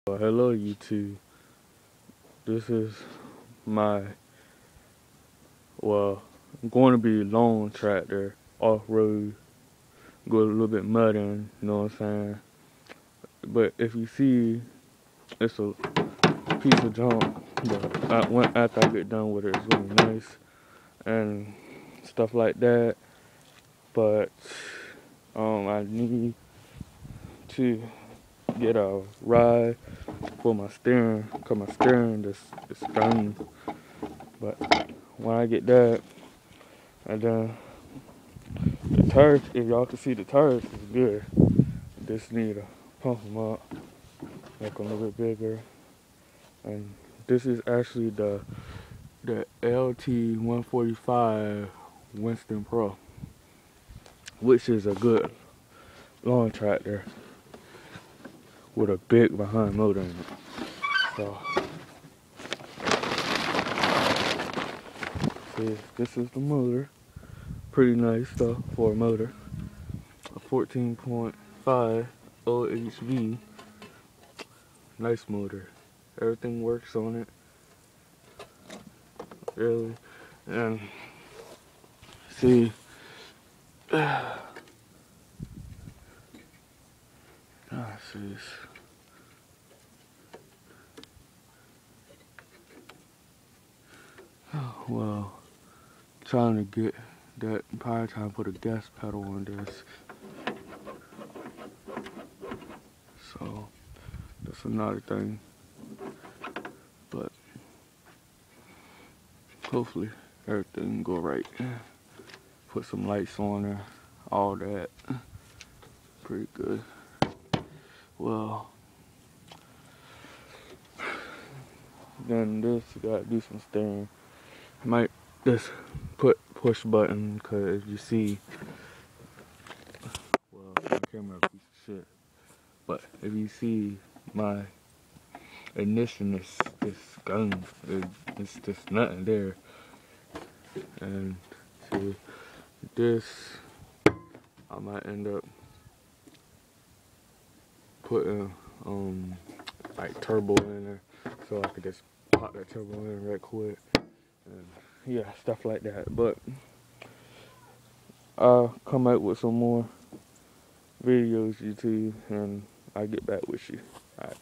Hello YouTube. This is my, going to be long tractor, off-road, go a little bit mudding, you know what I'm saying? But if you see, it's a piece of junk, but after I get done with it, it's really nice and stuff like that. But I need to get a ride for my steering, cause my steering is done. But when I get that, and then the tires, if y'all can see, the tires is good. Just need to pump them up, make them a little bit bigger. And this is actually the LT 145 Winston Pro, which is a good lawn tractor with a big behind motor in it. So, see, this is the motor. Pretty nice stuff for a motor. A 14.5 OHV. Nice motor. Everything works on it. Really. And see, see. Well, trying to get that power time, put a gas pedal on this. So that's another thing. But hopefully everything go right. Put some lights on there, all that. Pretty good. Well, then this, gotta do some steering. Might just put push button, cause you see, well, my camera a piece of shit. But if you see, my ignition is gone. It's just nothing there. And see, this, I might end up putting like turbo in there, so I could just pop that turbo in right quick. And yeah, stuff like that. But I'll come out with some more videos, YouTube, and I'll get back with you. Alright.